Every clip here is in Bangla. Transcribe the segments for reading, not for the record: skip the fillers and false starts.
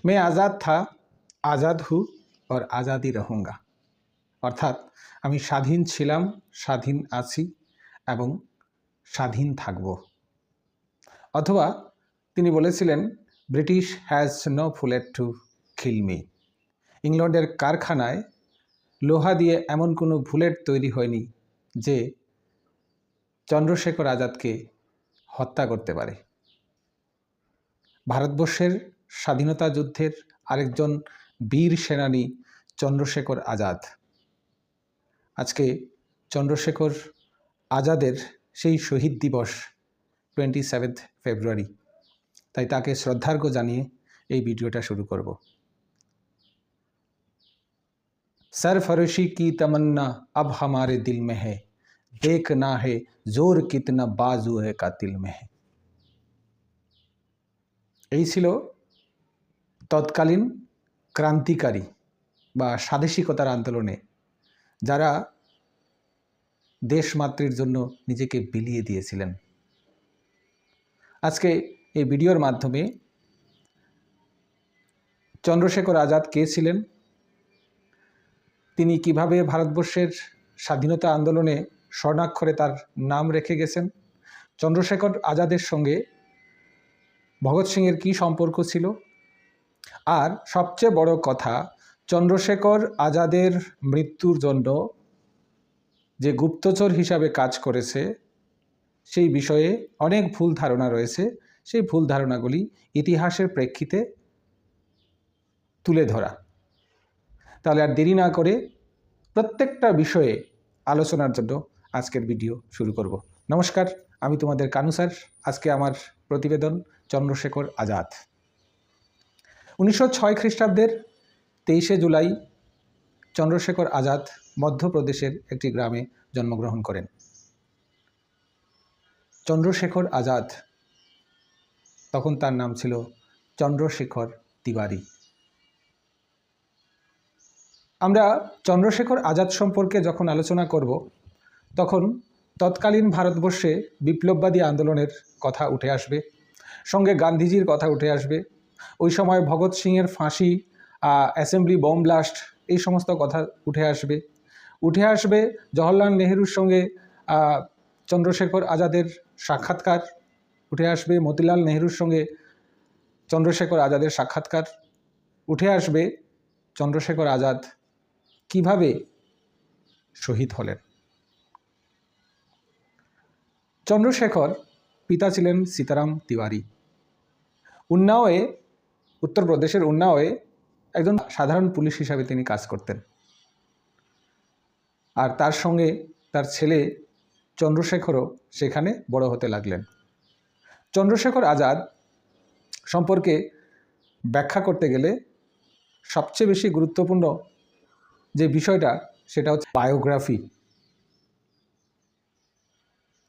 मैं आज़ाद था, आज़ाद हूँ और आज़ादी रहूँगा। অর্থাৎ আমি স্বাধীন ছিলাম, স্বাধীন আছি এবং স্বাধীন থাকব। অথবা তিনি বলেছিলেন, British has no bullet to kill me. ইংল্যান্ডের কারখানায় লোহা দিয়ে এমন কোনো বুলেট তৈরি হয়নি যে চন্দ্রশেখর আজাদকে হত্যা করতে পারে। ভারতবর্ষের স্বাধীনতা যুদ্ধের আরেকজন বীর সেনানী চন্দ্রশেখর আজাদ। আজকে চন্দ্রশেখর আজাদের সেই শহীদ দিবস 27 ফেব্রুয়ারি, তাই তাকে শ্রদ্ধার্ঘ জানিয়ে এই ভিডিওটা শুরু করব। सरफरोशी की तमन्ना अब हमारे दिल में है, देखना है जोर कितना बाजू है कातिल में है। এই ছিল তৎকালীন ক্রান্তিকারী বা স্বাদেশিকতার আন্দোলনে যারা দেশমাতৃর জন্য নিজেকে বিলিয়ে দিয়েছিলেন। আজকে এই ভিডিওর মাধ্যমে চন্দ্রশেখর আজাদ কে ছিলেন, তিনি কিভাবে ভারতবর্ষের স্বাধীনতা আন্দোলনে স্বর্ণাক্ষরে তার নাম রেখে গেছেন, চন্দ্রশেখর আজাদের সঙ্গে ভগৎ সিংয়ের কী সম্পর্ক ছিল, আর সবচেয়ে বড় কথা, চন্দ্রশেখর আজাদের মৃত্যুর জন্য যে গুপ্তচর হিসাবে কাজ করেছে সেই বিষয়ে অনেক ভুল ধারণা রয়েছে। সেই ভুল ধারণাগুলি ইতিহাসের প্রেক্ষিতে তুলে ধরা। তাহলে আর দেরি না করে প্রত্যেকটা বিষয়ে আলোচনার জন্য আজকের ভিডিও শুরু করব। নমস্কার, আমি তোমাদের কানু স্যার। আজকে আমার প্রতিবেদন চন্দ্রশেখর আজাদ। 1906 খ্রিস্টাব্দের 23শে জুলাই চন্দ্রশেখর আজাদ মধ্যপ্রদেশের একটি গ্রামে জন্মগ্রহণ করেন। চন্দ্রশেখর আজাদ, তখন তার নাম ছিল চন্দ্রশেখর তিওয়ারি। আমরা চন্দ্রশেখর আজাদ সম্পর্কে যখন আলোচনা করব তখন তৎকালীন ভারতবর্ষে বিপ্লববাদী আন্দোলনের কথা উঠে আসবে, সঙ্গে গান্ধীজির কথা উঠে আসবে। ওই সময় ভগৎ সিংয়ের ফাঁসি, অ্যাসেম্বলি বম ব্লাস্ট, এই সমস্ত কথা উঠে আসবে। জওহরলাল নেহরুর সঙ্গে চন্দ্রশেখর আজাদের সাক্ষাৎকার উঠে আসবে। মতিলাল নেহরুর সঙ্গে চন্দ্রশেখর আজাদের সাক্ষাৎকার উঠে আসবে। চন্দ্রশেখর আজাদ কিভাবে শহীদ হলেন। চন্দ্রশেখর পিতা ছিলেন সীতারাম তিওয়ারি। উন্নাওয়ে, উত্তরপ্রদেশের উন্নাওয়ে একজন সাধারণ পুলিশ হিসাবে তিনি কাজ করতেন। আর তার সঙ্গে তার ছেলে চন্দ্রশেখরও সেখানে বড় হতে লাগলেন। চন্দ্রশেখর আজাদ সম্পর্কে ব্যাখ্যা করতে গেলে সবচেয়ে বেশি গুরুত্বপূর্ণ যে বিষয়টা, সেটা হচ্ছে বায়োগ্রাফি।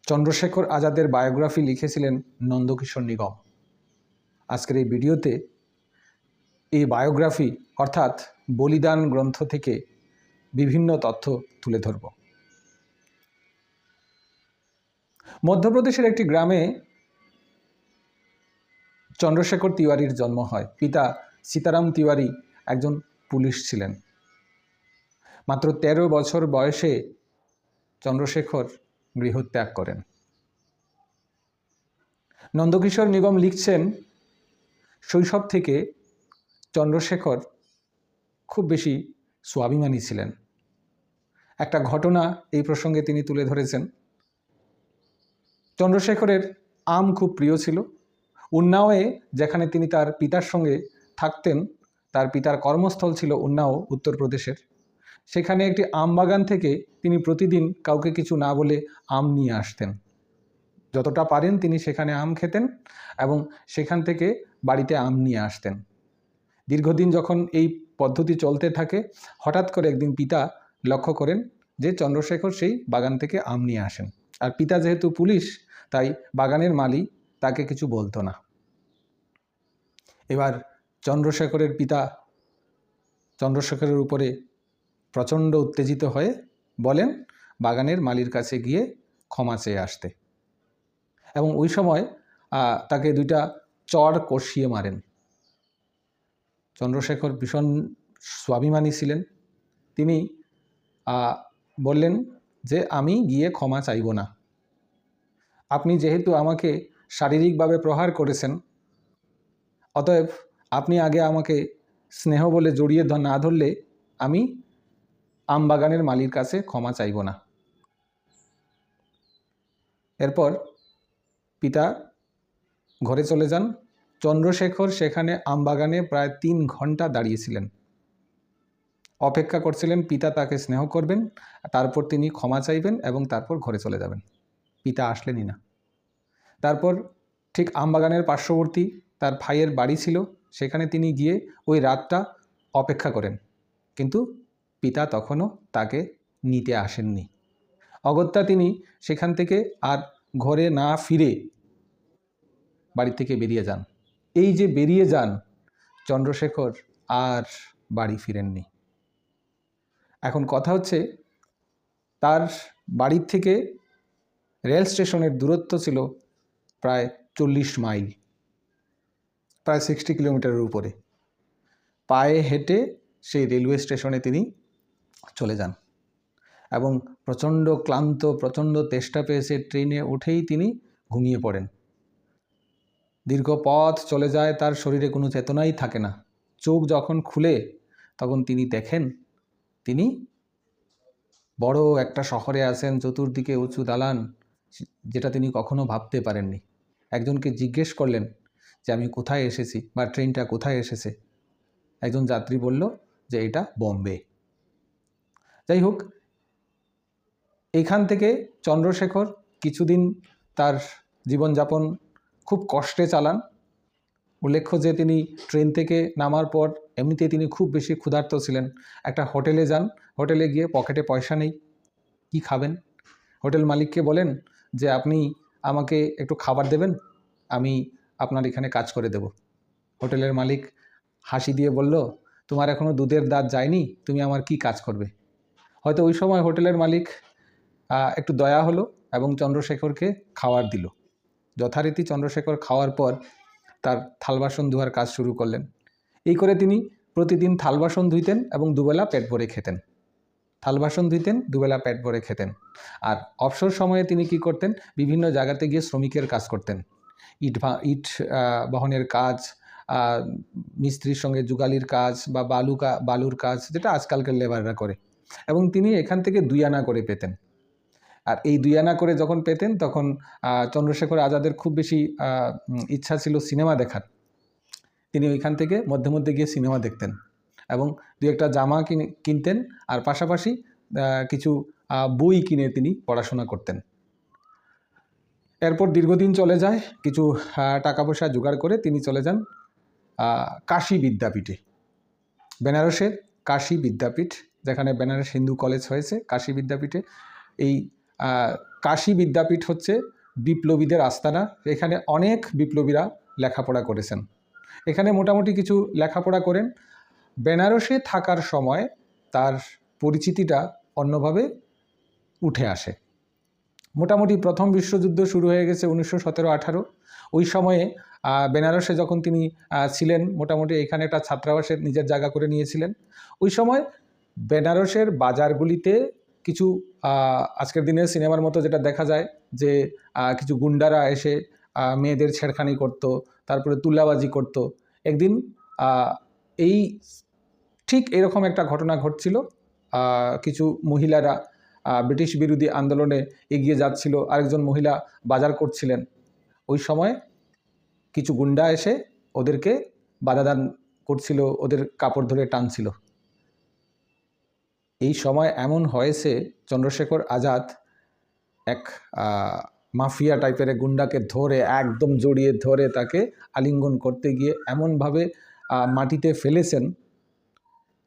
চন্দ্রশেখর আজাদের বায়োগ্রাফি লিখেছিলেন নন্দকিশোর নিগম। আজকের এই ভিডিওতে এই বায়োগ্রাফি অর্থাৎ বলিদান গ্রন্থ থেকে বিভিন্ন তথ্য তুলে ধরব। মধ্যপ্রদেশের একটি গ্রামে চন্দ্রশেখর তিওয়ারির জন্ম হয়। পিতা সীতারাম তিওয়ারি একজন পুলিশ ছিলেন। মাত্র 13 বছর বয়সে চন্দ্রশেখর গৃহত্যাগ করেন। নন্দকিশোর নিগম লিখছেন, শৈশব থেকে চন্দ্রশেখর খুব বেশি স্বাভিমানী ছিলেন। একটা ঘটনা এই প্রসঙ্গে তিনি তুলে ধরেছেন। চন্দ্রশেখরের আম খুব প্রিয় ছিল। উন্নাওয়ে, যেখানে তিনি তার পিতার সঙ্গে থাকতেন, তার পিতার কর্মস্থল ছিল উন্নাও, উত্তরপ্রদেশের। সেখানে একটি আম বাগান থেকে তিনি প্রতিদিন কাউকে কিছু না বলে আম নিয়ে আসতেন। যতটা পারেন তিনি সেখানে আম খেতেন এবং সেখান থেকে বাড়িতে আম নিয়ে আসতেন। দীর্ঘদিন যখন এই পদ্ধতি চলতে থাকে, হঠাৎ করে একদিন পিতা লক্ষ্য করেন যে চন্দ্রশেখর সেই বাগান থেকে আম নিয়ে আসেন। আর পিতা যেহেতু পুলিশ, তাই বাগানের মালি তাকে কিছু বলতো না। এবার চন্দ্রশেখরের পিতা চন্দ্রশেখরের উপরে প্রচণ্ড উত্তেজিত হয়ে বলেন বাগানের মালির কাছে গিয়ে ক্ষমা চেয়ে আসতে, এবং ওই সময় তাকে 2টা চড় কষিয়ে মারেন। চন্দ্রশেখর ভীষণ স্বাভিমানী ছিলেন। তিনি বললেন যে আমি গিয়ে ক্ষমা চাইব না। আপনি যেহেতু আমাকে শারীরিকভাবে প্রহার করেছেন, অতএব আপনি আগে আমাকে স্নেহ বলে জড়িয়ে না ধরলে আমি আমবাগানের মালির কাছে ক্ষমা চাইব না। এরপর পিতা ঘরে চলে যান। চন্দ্রশেখর সেখানে আমবাগানে প্রায় 3 ঘন্টা দাঁড়িয়েছিলেন, অপেক্ষা করছিলেন পিতা তাকে স্নেহ করবেন, তারপর তিনি ক্ষমা চাইবেন এবং তারপর ঘরে চলে যাবেন। পিতা আসলেনই না। তারপর ঠিক আমবাগানের পার্শ্ববর্তী তার ভাইয়ের বাড়ি ছিল, সেখানে তিনি গিয়ে ওই রাতটা অপেক্ষা করেন, কিন্তু পিতা তখনও তাকে নিতে আসেননি। অগত্যা তিনি সেখান থেকে আর ঘরে না ফিরে বাড়ি থেকে বেরিয়ে যান। এই যে বেরিয়ে যান, চন্দ্রশেখর আর বাড়ি ফিরেননি। এখন কথা হচ্ছে, তার বাড়ির থেকে রেল স্টেশনের দূরত্ব ছিল প্রায় 40 মাইল, প্রায় 60 কিলোমিটারের উপরে। পায়ে হেঁটে সেই রেলওয়ে স্টেশনে তিনি চলে যান এবং প্রচণ্ড ক্লান্ত, প্রচণ্ড তেষ্টা পেয়েছে, ট্রেনে উঠেই তিনি ঘুমিয়ে পড়েন। দীর্ঘ পথ চলে যায়, তার শরীরে কোনো চেতনাই থাকে না। চোখ যখন খুলে তখন তিনি দেখেন তিনি বড় একটা শহরে আছেন, চতুর্দিকে উঁচু দালান, যেটা তিনি কখনো ভাবতে পারেননি। একজনকে জিজ্ঞেস করলেন যে আমি কোথায় এসেছি বা ট্রেনটা কোথায় এসেছে। একজন যাত্রী বলল যে এটা বোম্বে। যাই হোক, এইখান থেকে চন্দ্রশেখর কিছুদিন তার জীবনযাপন খুব কষ্টে চালান। উল্লেখ্য যে তিনি ট্রেন থেকে নামার পর এমনিতেই তিনি খুব বেশি ক্ষুধার্ত ছিলেন। একটা হোটেলে যান, হোটেলে গিয়ে পকেটে পয়সা নেই, কি খাবেন? হোটেল মালিককে বলেন যে আপনি আমাকে একটু খাবার দেবেন, আমি আপনার এখানে কাজ করে দেব। হোটেলের মালিক হাসি দিয়ে বলল, তোমার এখনও দুধের দাঁত যায়নি, তুমি আমার কি কাজ করবে? হয়তো ওই সময় হোটেলের মালিক একটু দয়া হলো এবং চন্দ্রশেখরকে খাবার দিল। যথারীতি চন্দ্রশেখর খাওয়ার পর তার থাল বাসন ধোয়ার কাজ শুরু করলেন। এই করে তিনি প্রতিদিন থাল বাসন ধুইতেন এবং দুবেলা পেট ভরে খেতেন। থাল বাসন ধুইতেন, দুবেলা পেট ভরে খেতেন। আর অবসর সময়ে তিনি কি করতেন? বিভিন্ন জায়গাতে গিয়ে শ্রমিকের কাজ করতেন। ইট বহনের কাজ, মিস্ত্রির সঙ্গে যুগালির কাজ বা বালুর কাজ, যেটা আজকালকার লেবাররা করে। এবং তিনি এখান থেকে 2 আনা করে পেতেন। আর এই 2 আনা করে যখন পেতেন, তখন চন্দ্রশেখর আজাদের খুব বেশি ইচ্ছা ছিল সিনেমা দেখার। তিনি ওইখান থেকে মধ্যে মধ্যে গিয়ে সিনেমা দেখতেন এবং 2-একটা জামা কিনতেন, আর পাশাপাশি কিছু বই কিনে তিনি পড়াশোনা করতেন। এরপর দীর্ঘদিন চলে যায়, কিছু টাকা পয়সা জোগাড় করে তিনি চলে যান কাশী বিদ্যাপীঠে, বেনারসের কাশী বিদ্যাপীঠ, যেখানে বেনারস হিন্দু কলেজ হয়েছে, কাশী বিদ্যাপীঠে। এই কাশী বিদ্যাপীঠ হচ্ছে বিপ্লবীদের আস্তানা। এখানে অনেক বিপ্লবীরা লেখাপড়া করেছেন। এখানে মোটামুটি কিছু লেখাপড়া করেন। বেনারসে থাকার সময় তার পরিচিতিটা অন্যভাবে উঠে আসে। মোটামুটি প্রথম বিশ্বযুদ্ধ শুরু হয়ে গেছে 1917-18। ওই সময়ে বেনারসে যখন তিনি ছিলেন, মোটামুটি এখানে একটা ছাত্রাবাসের নিজের জায়গা করে নিয়েছিলেন। ওই সময় বেনারসের বাজারগুলিতে কিছু আজকের দিনের সিনেমার মতো যেটা দেখা যায় যে কিছু গুন্ডারা এসে মেয়েদের ছেড়খানি করত, তারপরে তুলাবাজি করত। একদিন এই ঠিক এরকম একটা ঘটনা ঘটছিল। কিছু মহিলারা ব্রিটিশ বিরোধী আন্দোলনে এগিয়ে যাচ্ছিল, আরেকজন মহিলা বাজার করছিলেন। ওই সময় কিছু গুন্ডা এসে ওদেরকে বাধাদান করছিল, ওদের কাপড় ধরে টানছিল। এই সময় এমন হয়েছে, চন্দ্রশেখর আজাদ এক মাফিয়া টাইপের গুন্ডাকে ধরে একদম জড়িয়ে ধরে তাকে আলিঙ্গন করতে গিয়ে এমনভাবে মাটিতে ফেলেছেন,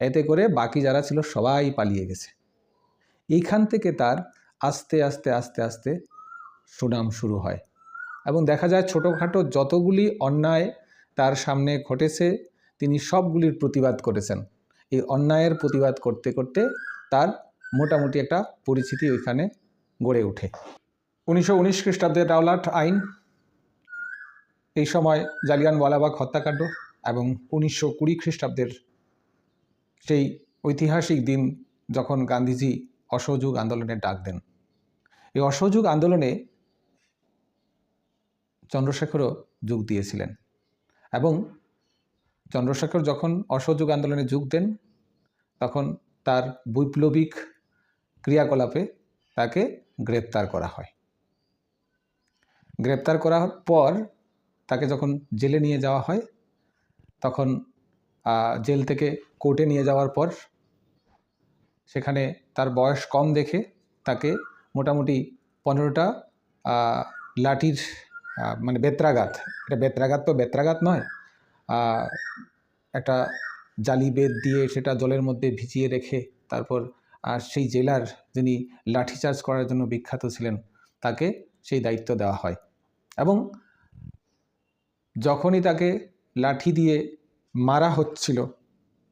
এতে করে বাকি যারা ছিল সবাই পালিয়ে গেছে। এইখান থেকে তার আস্তে আস্তে আস্তে আস্তে সুনাম শুরু হয় এবং দেখা যায় ছোটোখাটো যতগুলি অন্যায় তার সামনে ঘটেছে তিনি সবগুলির প্রতিবাদ করেছেন। এই অন্যায়ের প্রতিবাদ করতে করতে তার মোটামুটি একটা পরিচিতি ওইখানে গড়ে ওঠে। 1919 খ্রিস্টাব্দে রাওলাট আইন, এই সময় জালিয়ানওয়ালাবাগ হত্যাকাণ্ড, এবং 1920 খ্রিস্টাব্দের সেই ঐতিহাসিক দিন যখন গান্ধীজি অসহযোগ আন্দোলনের ডাক দেন। এই অসহযোগ আন্দোলনে চন্দ্রশেখরও যোগ দিয়েছিলেন এবং চন্দ্রশেখর যখন অসহযোগ আন্দোলনে যোগ দেন তখন তার বৈপ্লবিক ক্রিয়াকলাপে তাকে গ্রেপ্তার করা হয়। গ্রেপ্তার করার পর তাকে যখন জেলে নিয়ে যাওয়া হয় তখন জেল থেকে কোর্টে নিয়ে যাওয়ার পর সেখানে তার বয়স কম দেখে তাকে মোটামুটি 15টা লাঠির মানে বেত্রাঘাত, এটা বেত্রাঘাত তো বেত্রাঘাত নয়, একটা জালি বেত দিয়ে সেটা জলের মধ্যে ভিজিয়ে রেখে তারপর সেই জেলার যিনি লাঠিচার্জ করার জন্য বিখ্যাত ছিলেন তাকে সেই দায়িত্ব দেওয়া হয়। এবং যখনই তাকে লাঠি দিয়ে মারা হচ্ছিল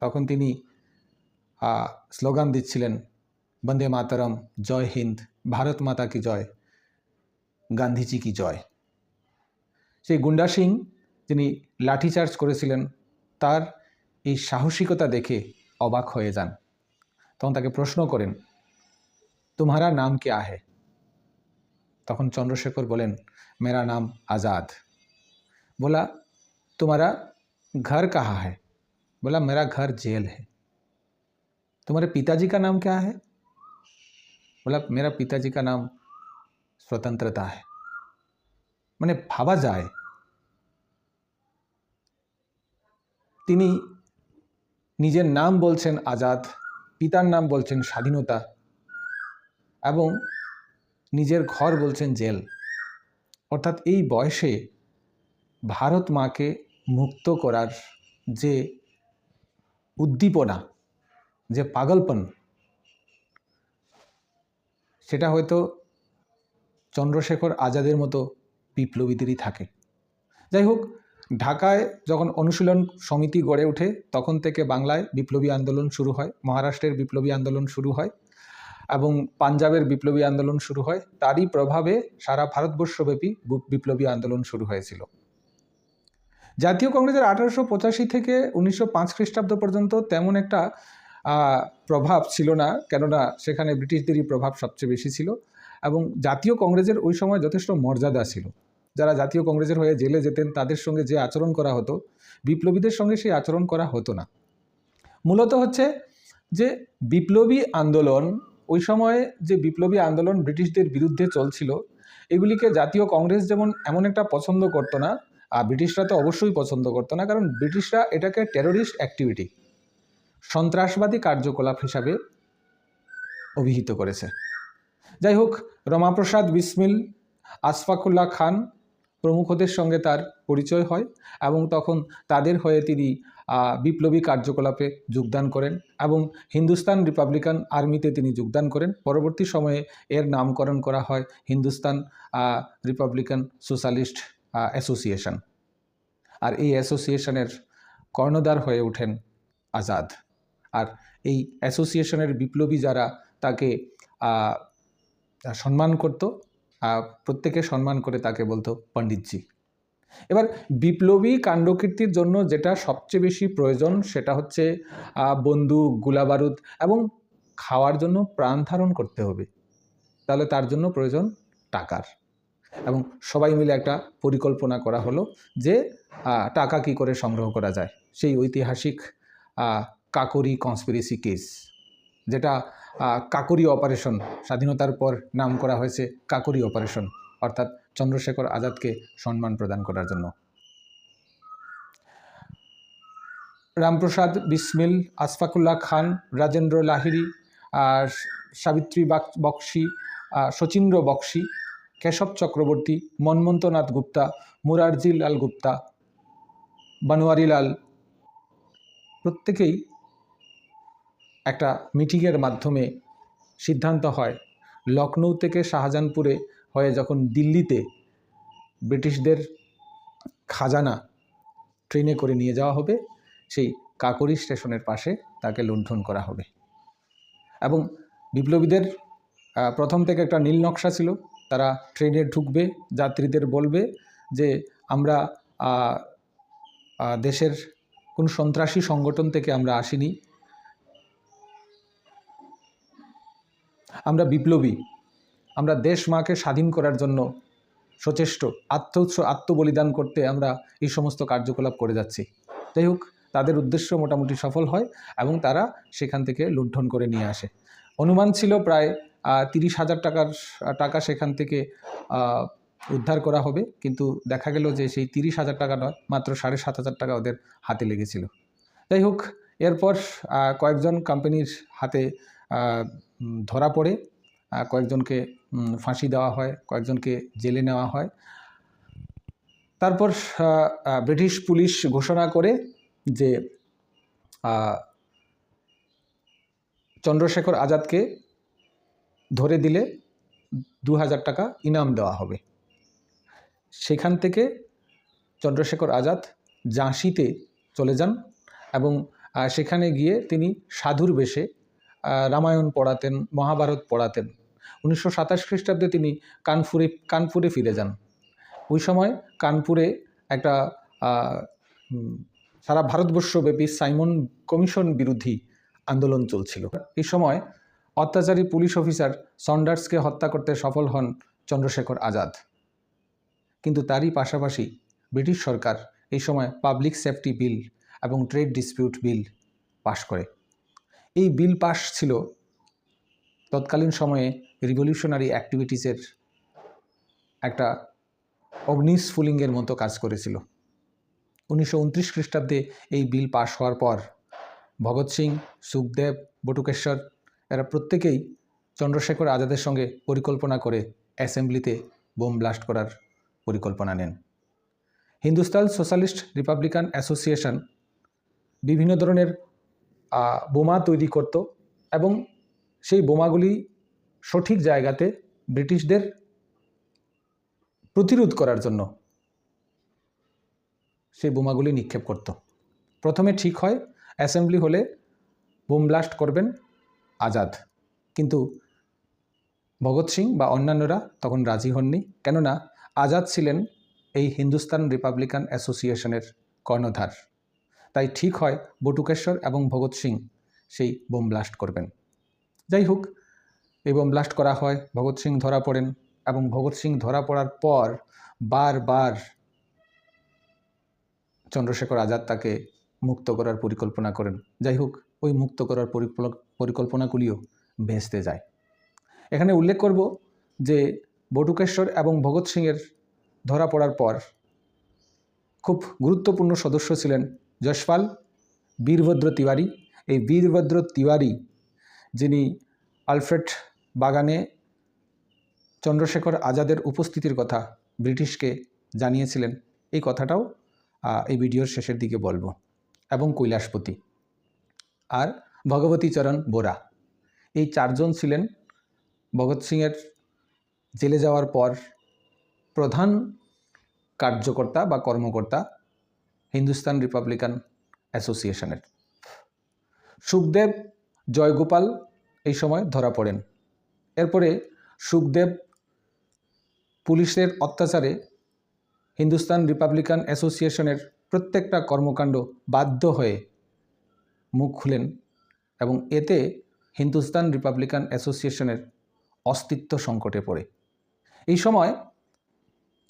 তখন তিনি স্লোগান দিচ্ছিলেন, বন্দে মাতরম, জয় হিন্দ, ভারত মাতা কি জয়, গান্ধীজি কি জয়। সেই গুন্ডা সিং যিনি লাঠিচার্জ করেছিলেন তার এই সাহসিকতা দেখে অবাক হয়ে যান। তখন তাকে প্রশ্ন করেন, তোমারা নাম क्या है? তখন চন্দ্রশেখর বলেন, मेरा नाम आज़ाद। बोला, तुम्हारा घर कहाँ है? बोला, मेरा घर जेल है। तुम्हारे पिताजी का नाम क्या है? बोला, मेरा पिताजी का नाम स्वतंत्रता है। মানে ভাবা যায় তিনি নিজের নাম বলছেন আজাদ, পিতার নাম বলছেন স্বাধীনতা এবং নিজের ঘর বলছেন জেল। অর্থাৎ এই বয়সে ভারত মাকে মুক্ত করার যে উদ্দীপনা, যে পাগলপন, সেটা হয়তো চন্দ্রশেখর আজাদের মতো বিপ্লবীদেরই থাকে। যাই হোক, ঢাকায় যখন অনুশীলন সমিতি গড়ে ওঠে তখন থেকে বাংলায় বিপ্লবী আন্দোলন শুরু হয়, মহারাষ্ট্রের বিপ্লবী আন্দোলন শুরু হয় এবং পাঞ্জাবের বিপ্লবী আন্দোলন শুরু হয়। তারই প্রভাবে সারা ভারতবর্ষব্যাপী বিপ্লবী আন্দোলন শুরু হয়েছিল। জাতীয় কংগ্রেসের 1885 থেকে 1905 খ্রিস্টাব্দ পর্যন্ত তেমন একটা প্রভাব ছিল না, কেননা সেখানে ব্রিটিশদেরই প্রভাব সবচেয়ে বেশি ছিল এবং জাতীয় কংগ্রেসের ওই সময় যথেষ্ট মর্যাদা ছিল। যারা জাতীয় কংগ্রেসের হয়ে জেলে যেতেন তাদের সঙ্গে যে আচরণ করা হতো, বিপ্লবীদের সঙ্গে সেই আচরণ করা হতো না। মূলত হচ্ছে যে বিপ্লবী আন্দোলন, ওই সময়ে যে বিপ্লবী আন্দোলন ব্রিটিশদের বিরুদ্ধে চলছিল, এগুলিকে জাতীয় কংগ্রেস যেমন এমন একটা পছন্দ করতো না, আর ব্রিটিশরা তো অবশ্যই পছন্দ করতো না, কারণ ব্রিটিশরা এটাকে টেরোরিস্ট অ্যাক্টিভিটি, সন্ত্রাসবাদী কার্যকলাপ হিসাবে অভিহিত করেছে। যাই হোক, রমাপ্রসাদ বিসমিল, আশফাকুল্লাহ খান প্রমুখদের সঙ্গে তার পরিচয় হয় এবং তখন তাদের হয়ে তিনি বিপ্লবী কার্যকলাপে যোগদান করেন এবং হিন্দুস্তান রিপাবলিকান আর্মিতে তিনি যোগদান করেন। পরবর্তী সময়ে এর নামকরণ করা হয় হিন্দুস্তান রিপাবলিকান সোশ্যালিস্ট অ্যাসোসিয়েশন, আর এই অ্যাসোসিয়েশনের কর্ণধার হয়ে ওঠেন আজাদ। আর এই অ্যাসোসিয়েশনের বিপ্লবী যারা তাকে সম্মান করত, প্রত্যেকে সম্মান করে তাকে বলতো পণ্ডিতজি। এবার বিপ্লবী কাণ্ডকীর্তির জন্য যেটা সবচেয়ে বেশি প্রয়োজন সেটা হচ্ছে বন্দুক, গোলাবারুদ এবং খাওয়ার জন্য প্রাণ ধারণ করতে হবে, তাহলে তার জন্য প্রয়োজন টাকার। এবং সবাই মিলে একটা পরিকল্পনা করা হলো যে টাকা কি করে সংগ্রহ করা যায়। সেই ঐতিহাসিক কাকোরি কনস্পিরেসি কেস, যেটা কাকোরি অপারেশন, স্বাধীনতার পর নাম করা হয়েছে কাকোরি অপারেশন, অর্থাৎ চন্দ্রশেখর আজাদকে সম্মান প্রদান করার জন্য। রামপ্রসাদ বিসমিল, আশফাকুল্লাহ খান, রাজেন্দ্র লাহিড়ী, সাবিত্রী বক্সী, শচীন্দ্র বক্সী, কেশব চক্রবর্তী, মন্মথনাথ গুপ্তা, মুরারজি লাল গুপ্তা, বনওয়ারি লাল, প্রত্যেকেই একটা মিটিংয়ের মাধ্যমে সিদ্ধান্ত হয় লখনৌ থেকে শাহজাহানপুরে হয়ে যখন দিল্লিতে ব্রিটিশদের খাজানা ট্রেনে করে নিয়ে যাওয়া হবে, সেই কাকোরি স্টেশনের পাশে তাকে লুণ্ঠন করা হবে। এবং বিপ্লবীদের প্রথম থেকে একটা নীল নকশা ছিল, তারা ট্রেনে ঢুকবে, যাত্রীদের বলবে যে আমরা দেশের কোনো সন্ত্রাসী সংগঠন থেকে আমরা আসিনি, আমরা বিপ্লবী, আমরা দেশ মাকে স্বাধীন করার জন্য সচেষ্ট, আত্মবলিদান করতে আমরা এই সমস্ত কার্যকলাপ করে যাচ্ছি। যাই হোক, তাদের উদ্দেশ্য মোটামুটি সফল হয় এবং তারা সেখান থেকে লুণ্ঠন করে নিয়ে আসে। অনুমান ছিল প্রায় 30,000 টাকা সেখান থেকে উদ্ধার করা হবে, কিন্তু দেখা গেল যে সেই 30,000 টাকা নয়, মাত্র 7,500 টাকা ওদের হাতে লেগেছিল। যাই হোক, এরপর কয়েকজন কোম্পানির হাতে ধরা পড়ে, কয়েকজনকে ফাঁসি দেওয়া হয়, কয়েকজনকে জেলে নেওয়া হয়। তারপর ব্রিটিশ পুলিশ ঘোষণা করে যে চন্দ্রশেখর আজাদকে ধরে দিলে 2,000 টাকা ইনাম দেওয়া হবে। সেখান থেকে চন্দ্রশেখর আজাদ ঝাঁসিতে চলে যান এবং সেখানে গিয়ে তিনি সাধুর বেশে রামায়ণ পড়াতেন, মহাভারত পড়াতেন। 1927 খ্রিস্টাব্দে তিনি কানপুরে ফিরে যান। ওই সময় কানপুরে একটা সারা ভারতবর্ষব্যাপী সাইমন কমিশন বিরোধী আন্দোলন চলছিল। এই সময় অত্যাচারী পুলিশ অফিসার সন্ডার্সকে হত্যা করতে সফল হন চন্দ্রশেখর আজাদ। কিন্তু তারই পাশাপাশি ব্রিটিশ সরকার এই সময় পাবলিক সেফটি বিল এবং ট্রেড ডিসপিউট বিল পাশ করে। এই বিল পাশ ছিল তৎকালীন সময়ে রিভলিউশনারি অ্যাক্টিভিটিসের একটা অগ্নিস্ফুলিঙ্গের মতো কাজ করেছিল। 1929 খ্রিস্টাব্দে এই বিল পাশ হওয়ার পর ভগৎ সিং, সুখদেব, বটুকেশ্বর এরা প্রত্যেকেই চন্দ্রশেখর আজাদের সঙ্গে পরিকল্পনা করে অ্যাসেম্বলিতে বোম ব্লাস্ট করার পরিকল্পনা নেন। হিন্দুস্তান সোশ্যালিস্ট রিপাবলিকান অ্যাসোসিয়েশন বিভিন্ন ধরনের বোমা তৈরি করত এবং সেই বোমাগুলি সঠিক জায়গাতে ব্রিটিশদের প্রতিরোধ করার জন্য সেই বোমাগুলি নিক্ষেপ করত। প্রথমে ঠিক হয় অ্যাসেম্বলি হলে বোম ব্লাস্ট করবেন আজাদ, কিন্তু ভগৎ সিং বা অন্যান্যরা তখন রাজি হননি, কেননা আজাদ ছিলেন এই হিন্দুস্তান রিপাবলিকান অ্যাসোসিয়েশনের কর্ণধার। তাই ঠিক হয় বটুকেশ্বর এবং ভগৎ সিং সেই বোম ব্লাস্ট করবেন। যাই হোক, এই বোম ব্লাস্ট করা হয়, ভগৎ সিং ধরা পড়েন এবং ভগৎ সিং ধরা পড়ার পর বারবার চন্দ্রশেখর আজাদ তাকে মুক্ত করার পরিকল্পনা করেন। যাই হোক, ওই মুক্ত করার পরিকল্পনাগুলিও ভেস্তে যায়। এখানে উল্লেখ করব যে বটুকেশ্বর এবং ভগৎ সিংয়ের ধরা পড়ার পর খুব গুরুত্বপূর্ণ সদস্য ছিলেন যশপাল, বীরভদ্র তিওয়ারি। এই বীরভদ্র তিওয়ারি, যিনি আলফ্রেড বাগানে চন্দ্রশেখর আজাদের উপস্থিতির কথা ব্রিটিশকে জানিয়েছিলেন, এই কথাটাও এই ভিডিওর শেষের দিকে বলবো। এবং কৈলাসপতি আর ভগবতীচরণ বোরা, এই চারজন ছিলেন ভগৎ সিংয়ের জেলে যাওয়ার পর প্রধান কার্যকর্তা বা কর্মকর্তা হিন্দুস্তান রিপাবলিকান অ্যাসোসিয়েশনের। সুখদেব, জয়গোপাল এই সময় ধরা পড়েন। এরপরে সুখদেব পুলিশের অত্যাচারে হিন্দুস্তান রিপাবলিকান অ্যাসোসিয়েশনের প্রত্যেকটা কর্মকাণ্ড বাধ্য হয়ে মুখ খুলেন এবং এতে হিন্দুস্তান রিপাবলিকান অ্যাসোসিয়েশনের অস্তিত্ব সংকটে পড়ে। এই সময়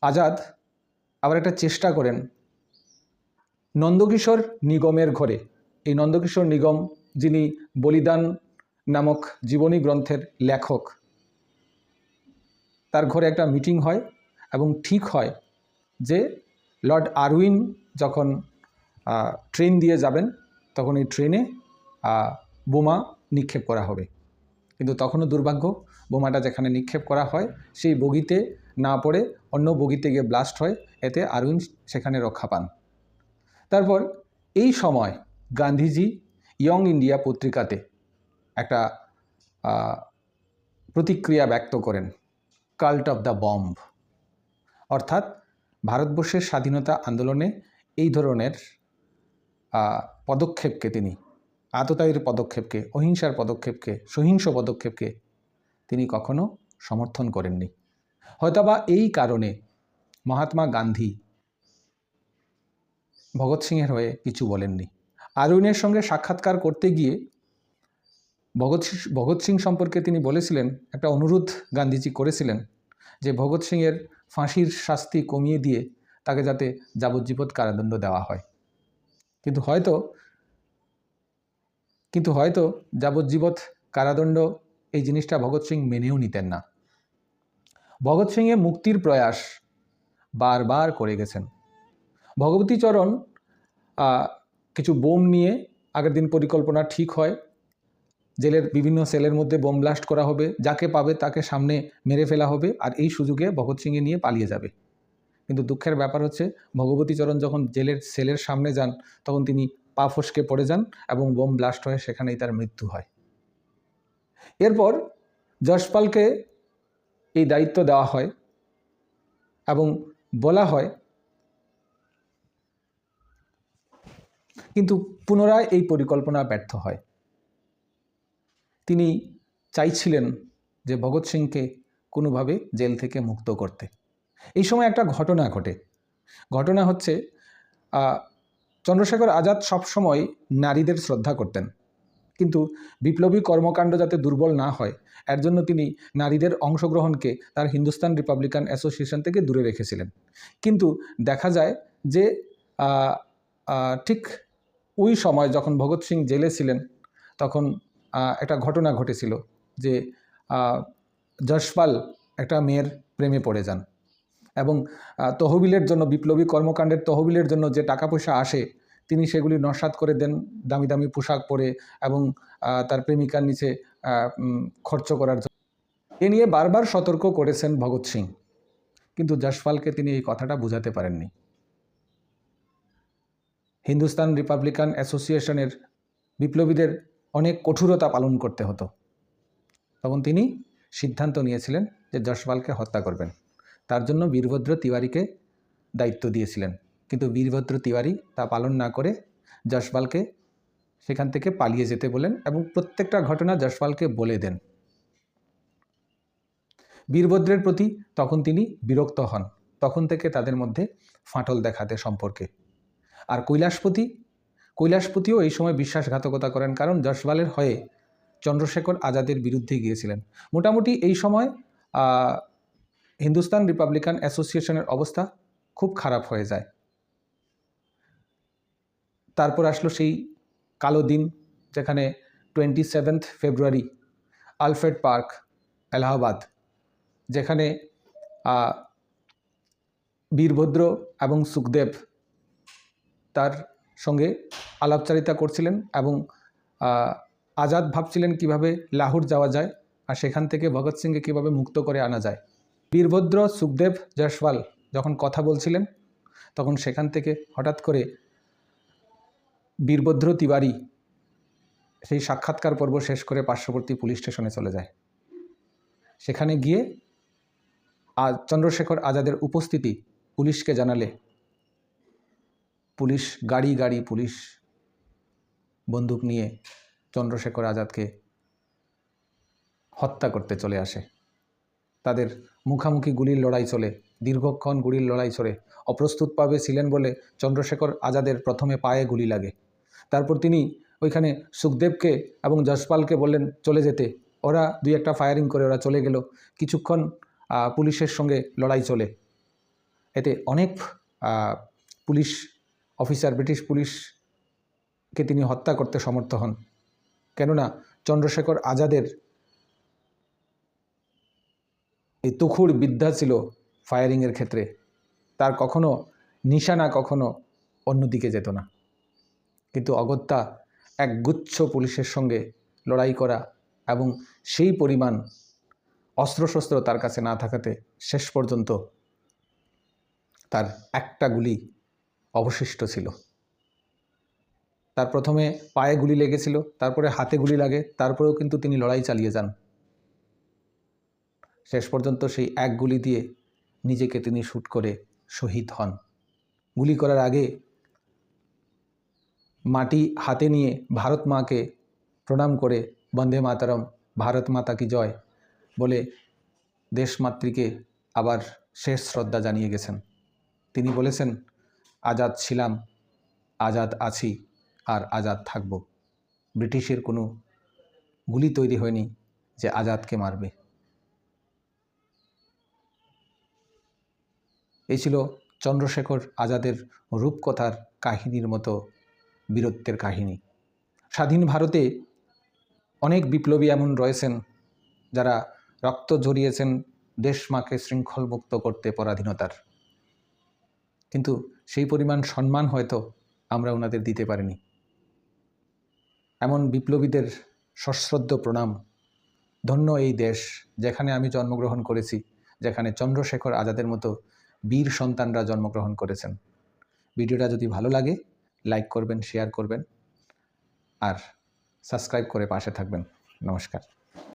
আজাদ আবার একটা চেষ্টা করেন নন্দকিশোর নিগমের ঘরে। এই নন্দকিশোর নিগম, যিনি বলিদান নামক জীবনী গ্রন্থের লেখক, তার ঘরে একটা মিটিং হয় এবং ঠিক হয় যে লর্ড আরউইন যখন ট্রেন দিয়ে যাবেন তখন এই ট্রেনে বোমা নিক্ষেপ করা হবে। কিন্তু তখনও দুর্ভাগ্য, বোমাটা যেখানে নিক্ষেপ করা হয় সেই বগিতে না পড়ে অন্য বগিতে গিয়ে ব্লাস্ট হয়, এতে আরউইন সেখানে রক্ষা পান। তারপর এই সময় গান্ধীজি ইয়ং ইন্ডিয়া পত্রিকাতে একটা প্রতিক্রিয়া ব্যক্ত করেন, কাল্ট অফ দ্য বম্ব, অর্থাৎ ভারতবর্ষের স্বাধীনতা আন্দোলনে এই ধরনের পদক্ষেপকে, তিনি আততায়ীর পদক্ষেপকে, অহিংসার পদক্ষেপকে, সহিংস পদক্ষেপকে তিনি কখনো সমর্থন করেননি। হয়তোবা এই কারণে মহাত্মা গান্ধী ভগৎ সিংয়ের হয়ে কিছু বলেননি। আরউইনের সঙ্গে সাক্ষাৎকার করতে গিয়ে ভগৎ সিং সম্পর্কে তিনি বলেছিলেন, একটা অনুরোধ গান্ধীজি করেছিলেন যে ভগৎ সিংয়ের ফাঁসির শাস্তি কমিয়ে দিয়ে তাকে যাতে যাবজ্জীবন কারাদণ্ড দেওয়া হয়। কিন্তু হয়তো যাবজ্জীবন কারাদণ্ড এই জিনিসটা ভগৎ সিং মেনেও নিতেন না। ভগৎ সিংয়ের মুক্তির প্রয়াস বারবার করে গেছেন। ভগবতীচরণ কিছু বোম নিয়ে আগের দিন পরিকল্পনা ঠিক হয়, জেলের বিভিন্ন সেলের মধ্যে বোম ব্লাস্ট করা হবে, যাকে পাবে তাকে সামনে মেরে ফেলা হবে, আর এই সুযোগে ভগৎ সিংকে নিয়ে পালিয়ে যাবে। কিন্তু দুঃখের ব্যাপার হচ্ছে ভগবতীচরণ যখন জেলের সেলের সামনে যান তখন তিনি পা ফসকে পড়ে যান এবং বোম ব্লাস্ট হয়ে সেখানেই তার মৃত্যু হয়। এরপর যশপালকে এই দায়িত্ব দেওয়া হয় এবং বলা হয়, কিন্তু পুনরায় এই পরিকল্পনা ব্যর্থ হয়। তিনি চাইছিলেন যে ভগৎ সিংকে কোনোভাবে জেল থেকে মুক্ত করতে। এই সময় একটা ঘটনা ঘটে। ঘটনা হচ্ছে চন্দ্রশেখর আজাদ সবসময় নারীদের শ্রদ্ধা করতেন, কিন্তু বিপ্লবী কর্মকাণ্ড যাতে দুর্বল না হয় এর জন্য তিনি নারীদের অংশগ্রহণকে তার হিন্দুস্তান রিপাবলিকান অ্যাসোসিয়েশন থেকে দূরে রেখেছিলেন। কিন্তু দেখা যায় যে ঠিক ওই সময় যখন ভগৎ সিং জেলে ছিলেন তখন একটা ঘটনা ঘটেছিল যে যশপাল একটা মেয়ের প্রেমে পড়ে যান এবং তহবিলের জন্য, বিপ্লবী কর্মকাণ্ডের তহবিলের জন্য যে টাকা পয়সা আসে তিনি সেগুলি নস্যাৎ করে দেন দামি দামি পোশাক পরে এবং তার প্রেমিকার নিচে খরচ করার জন্য। এ নিয়ে বারবার সতর্ক করেছেন ভগৎ সিং, কিন্তু যশপালকে তিনি এই কথাটা বোঝাতে পারেননি। হিন্দুস্তান রিপাবলিকান অ্যাসোসিয়েশনের বিপ্লবীদের অনেক কঠোরতা পালন করতে হতো। তখন তিনি সিদ্ধান্ত নিয়েছিলেন যে যশপালকে হত্যা করবেন। তার জন্য বীরভদ্র তিওয়ারিকে দায়িত্ব দিয়েছিলেন, কিন্তু বীরভদ্র তিওয়ারি তা পালন না করে যশপালকে সেখান থেকে পালিয়ে যেতে বলেন এবং প্রত্যেকটা ঘটনা যশপালকে বলে দেন। বীরভদ্রের প্রতি তখন তিনি বিরক্ত হন, তখন থেকে তাদের মধ্যে ফাটল দেখাতে সম্পর্কে। আর কৈলাসপতিও এই সময় বিশ্বাসঘাতকতা করেন, কারণ যশপালের হয়ে চন্দ্রশেখর আজাদের বিরুদ্ধে গিয়েছিলেন। মোটামুটি এই সময় হিন্দুস্তান রিপাবলিকান অ্যাসোসিয়েশনের অবস্থা খুব খারাপ হয়ে যায়। তারপর আসলো সেই কালো দিন, যেখানে 27 ফেব্রুয়ারি আলফ্রেড পার্ক, এলাহাবাদ, যেখানে বীরভদ্র এবং সুখদেব তার সঙ্গে আলাপচারিতা করছিলেন এবং আজাদ ভাবছিলেন কিভাবে লাহোর যাওয়া যায় আর সেখান থেকে ভগৎ সিংকে কীভাবে মুক্ত করে আনা যায়। বীরভদ্র, সুখদেব, যশপাল যখন কথা বলছিলেন তখন সেখান থেকে হঠাৎ করে বীরভদ্র তিওয়ারি সেই সাক্ষাৎকার পর্ব শেষ করে পার্শ্ববর্তী পুলিশ স্টেশনে চলে যায়। সেখানে গিয়ে চন্দ্রশেখর আজাদের উপস্থিতি পুলিশকে জানালে পুলিশ গাড়ি পুলিশ বন্দুক নিয়ে চন্দ্রশেখর আজাদকে হত্যা করতে চলে আসে। তাদের মুখামুখি গুলির লড়াই চলে, দীর্ঘক্ষণ গুলির লড়াই চলে। অপ্রস্তুতভাবে ছিলেন বলে চন্দ্রশেখর আজাদের প্রথমে পায়ে গুলি লাগে। তারপর তিনি ওইখানে সুখদেবকে এবং যশপালকে বললেন চলে যেতে। ওরা দুই একটা ফায়ারিং করে ওরা চলে গেল। কিছুক্ষণ পুলিশের সঙ্গে লড়াই চলে। এতে অনেক পুলিশ অফিসার, ব্রিটিশ পুলিশকে তিনি হত্যা করতে সমর্থ হন। কেননা চন্দ্রশেখর আজাদের এই তুখুড় বিদ্যা ছিল ফায়ারিংয়ের ক্ষেত্রে, তার কখনো নিশানা কখনো অন্যদিকে যেত না। কিন্তু অগত্যা একগুচ্ছ পুলিশের সঙ্গে লড়াই করা এবং সেই পরিমাণ অস্ত্রশস্ত্র তার কাছে না থাকাতে শেষ পর্যন্ত তার একটা গুলি অবশিষ্ট ছিল। তার প্রথমে পায়ে গুলি লেগেছিল, তারপরে হাতে গুলি লাগে, তারপরেও কিন্তু তিনি লড়াই চালিয়ে যান। শেষ পর্যন্ত সেই এক গুলি দিয়ে নিজেকে তিনি শ্যুট করে শহীদ হন। গুলি করার আগে মাটি হাতে নিয়ে ভারত মাকে প্রণাম করে বন্দে মাতরম, ভারত মাতা কি জয় বলে দেশমাতৃকে আবার শেষ শ্রদ্ধা জানিয়ে গেছেন। তিনি বলেছেন, আজাদ ছিলাম, আজাদ আছি, আর আজাদ থাকব। ব্রিটিশের কোনো গুলি তৈরি হয়নি যে আজাদকে মারবে। এই ছিল চন্দ্রশেখর আজাদের রূপকথার কাহিনীর মতো বীরত্বের কাহিনী। স্বাধীন ভারতে অনেক বিপ্লবী এমন রয়েছেন যারা রক্ত ঝরিয়েছেন দেশমাকে শৃঙ্খলমুক্ত করতে পরাধীনতার, কিন্তু সেই পরিমাণ সম্মান হয়তো আমরা ওনাদের দিতে পারিনি। এমন বিপ্লবীদের সশ্রদ্ধ প্রণাম। ধন্য এই দেশ যেখানে আমি জন্মগ্রহণ করেছি, যেখানে চন্দ্রশেখর আজাদের মতো বীর সন্তানরা জন্মগ্রহণ করেছেন। ভিডিওটা যদি ভালো লাগে লাইক করবেন, শেয়ার করবেন আর সাবস্ক্রাইব করে পাশে থাকবেন। নমস্কার।